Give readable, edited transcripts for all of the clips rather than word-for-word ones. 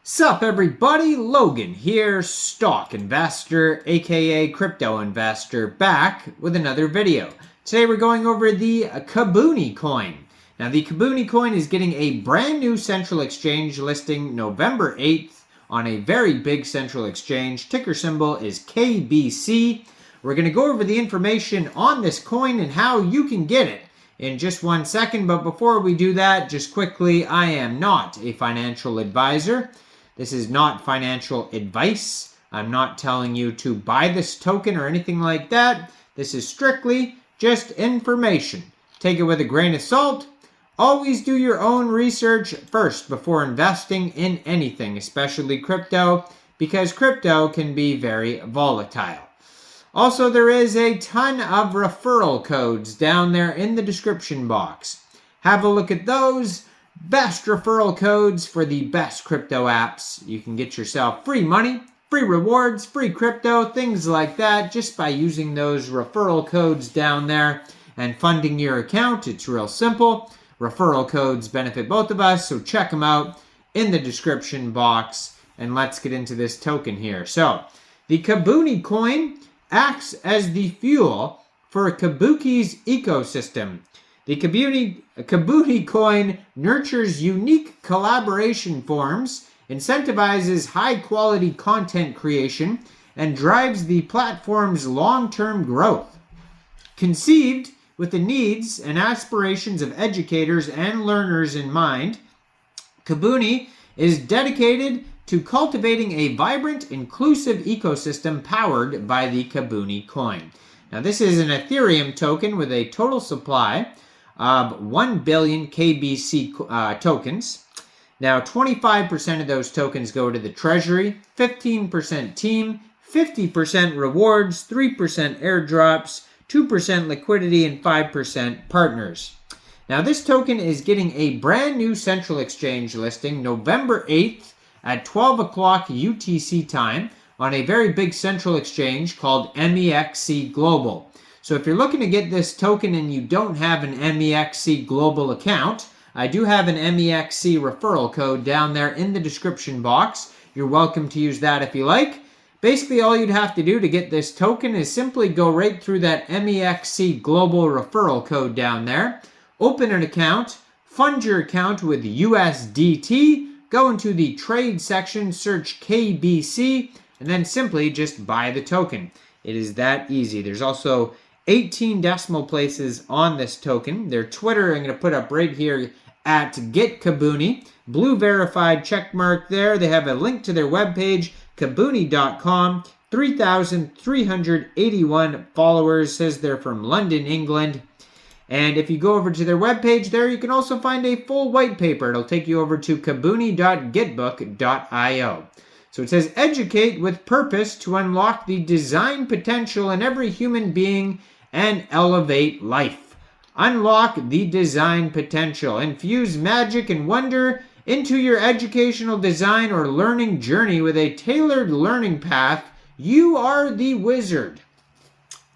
Sup everybody, Logan here, stock investor aka crypto investor, back with another video. Today we're going over the Kabuni coin. Now the Kabuni coin is getting a brand new central exchange listing November 8th on a very big central exchange. Ticker symbol is KBC. We're going to go over the information on this coin and how you can get it in just 1 second. But before we do that, just quickly, I am not a financial advisor. This is not financial advice. I'm not telling you to buy this token or anything like that. This is strictly just information. Take it with a grain of salt. Always do your own research first before investing in anything, especially crypto, because crypto can be very volatile. Also, there is a ton of referral codes down there in the description box. Have a look at those. Best referral codes for the best crypto apps. You can get yourself free money, free rewards, free crypto, things like that, just by using those referral codes down there and funding your account. It's real simple. Referral codes benefit both of us, so check them out in the description box. And let's get into this token here. So, the Kabuni coin acts as the fuel for Kabuki's ecosystem. The Kabuni coin nurtures unique collaboration forms, incentivizes high-quality content creation, and drives the platform's long-term growth. Conceived with the needs and aspirations of educators and learners in mind, Kabuni is dedicated to cultivating a vibrant, inclusive ecosystem powered by the Kabuni coin. Now, this is an Ethereum token with a total supply of 1 billion KBC tokens. Now, 25% of those tokens go to the treasury, 15% team, 50% rewards, 3% airdrops, 2% liquidity, and 5% partners. Now, this token is getting a brand new central exchange listing November 8th at 12 o'clock UTC time on a very big central exchange called Mexc Global. So if you're looking to get this token and you don't have an Mexc Global account, I do have an Mexc referral code down there in the description box. You're welcome to use that if you like. Basically, all you'd have to do to get this token is simply go right through that Mexc Global referral code down there, open an account, fund your account with USDT, go into the trade section, search KBC, and then simply just buy the token. It is that easy. There's also 18 decimal places on this token. Their Twitter, I'm going to put up right here at GetKabuni. Blue verified check mark there. They have a link to their webpage, kabuni.com. 3,381 followers. Says they're from London, England. And if you go over to their webpage there, you can also find a full white paper. It'll take you over to kabuni.getbook.io. So it says, educate with purpose to unlock the design potential in every human being and elevate life. Unlock the design potential. Infuse magic and wonder into your educational design or learning journey with a tailored learning path. You are the wizard.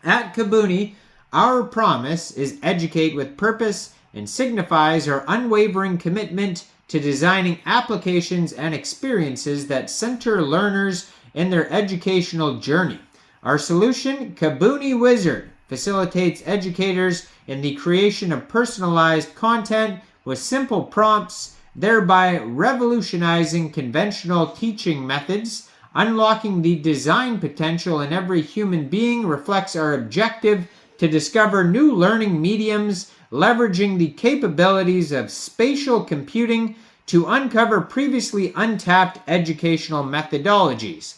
At Kabuni, our promise is educate with purpose and signifies our unwavering commitment to designing applications and experiences that center learners in their educational journey. Our solution, Kabuni Wizard, facilitates educators in the creation of personalized content with simple prompts, thereby revolutionizing conventional teaching methods. Unlocking the design potential in every human being reflects our objective to discover new learning mediums, leveraging the capabilities of spatial computing to uncover previously untapped educational methodologies.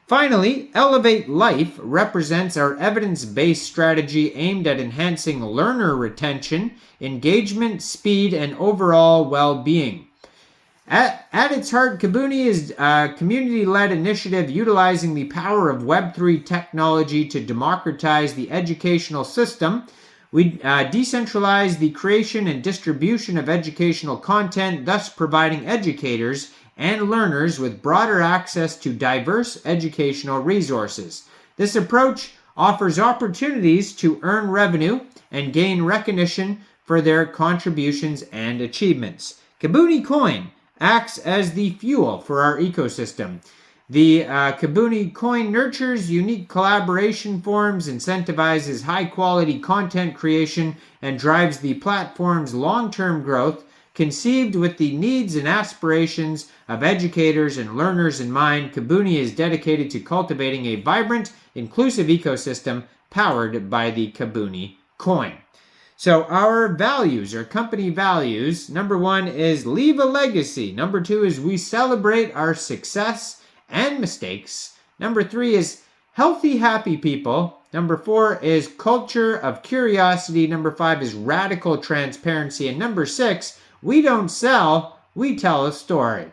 Finally, Elevate Life represents our evidence-based strategy aimed at enhancing learner retention, engagement, speed, and overall well-being. At its heart, Kabuni is a community-led initiative utilizing the power of Web3 technology to democratize the educational system. We decentralize the creation and distribution of educational content, thus providing educators and learners with broader access to diverse educational resources. This approach offers opportunities to earn revenue and gain recognition for their contributions and achievements. Kabuni Coin acts as the fuel for our ecosystem. The Kabuni coin nurtures unique collaboration forums, incentivizes high-quality content creation, and drives the platform's long-term growth, conceived with the needs and aspirations of educators and learners in mind. Kabuni is dedicated to cultivating a vibrant, inclusive ecosystem powered by the Kabuni coin. So our values, our company values, number 1 is leave a legacy. Number 2 is we celebrate our success and mistakes. Number 3 is healthy, happy people. Number 4 is culture of curiosity. Number 5 is radical transparency. And number 6, we don't sell, we tell a story.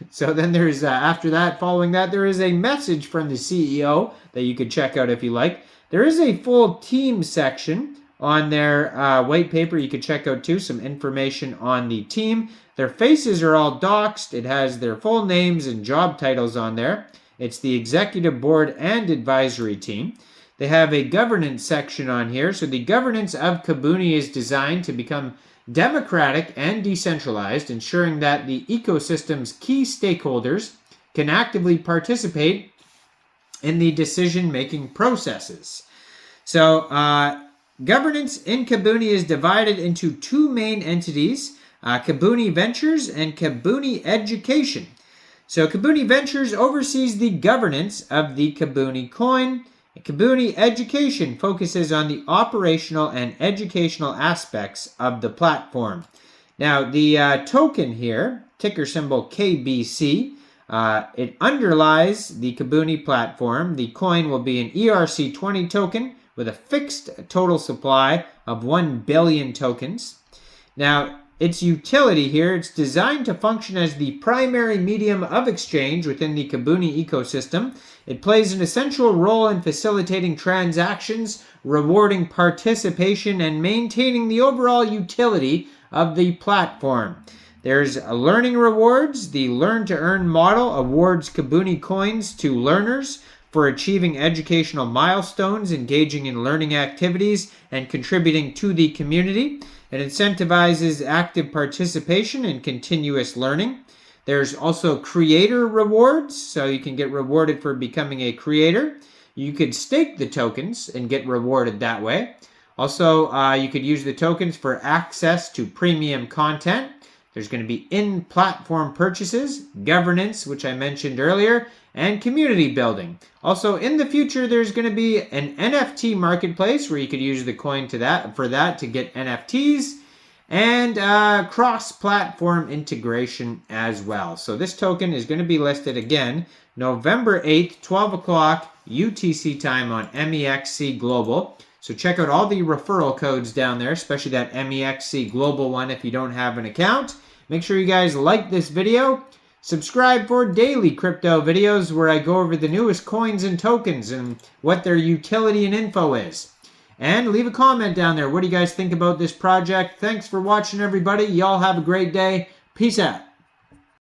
So then there's, after that, following that, there is a message from the CEO that you could check out if you like. There is a full team section on their white paper you could check out too, some information on the team. Their faces are all doxed. It has their full names and job titles on there. It's the executive board and advisory team. They have a governance section on here. So the governance of Kabuni is designed to become democratic and decentralized, ensuring that the ecosystem's key stakeholders can actively participate in the decision-making processes. So governance in Kabuni is divided into 2 main entities, Kabuni Ventures and Kabuni Education. So Kabuni Ventures oversees the governance of the Kabuni coin. Kabuni Education focuses on the operational and educational aspects of the platform. Now, the token here, ticker symbol KBC, it underlies the Kabuni platform. The coin will be an ERC20 token with a fixed total supply of 1 billion tokens. Now, its utility here, it's designed to function as the primary medium of exchange within the Kabuni ecosystem. It plays an essential role in facilitating transactions, rewarding participation, and maintaining the overall utility of the platform. There's learning rewards. The Learn to Earn model awards Kabuni coins to learners for achieving educational milestones, engaging in learning activities, and contributing to the community. It incentivizes active participation and continuous learning. There's also creator rewards, so you can get rewarded for becoming a creator. You could stake the tokens and get rewarded that way. Also, you could use the tokens for access to premium content. There's going to be in-platform purchases, governance, which I mentioned earlier, and community building. Also, in the future, there's going to be an NFT marketplace where you could use the coin to get NFTs, and cross-platform integration as well. So this token is going to be listed again November 8th, 12 o'clock UTC time on Mexc Global. So check out all the referral codes down there, especially that Mexc Global one if you don't have an account. Make sure you guys like this video. Subscribe for daily crypto videos where I go over the newest coins and tokens and what their utility and info is. And leave a comment down there. What do you guys think about this project? Thanks for watching, everybody. Y'all have a great day. Peace out.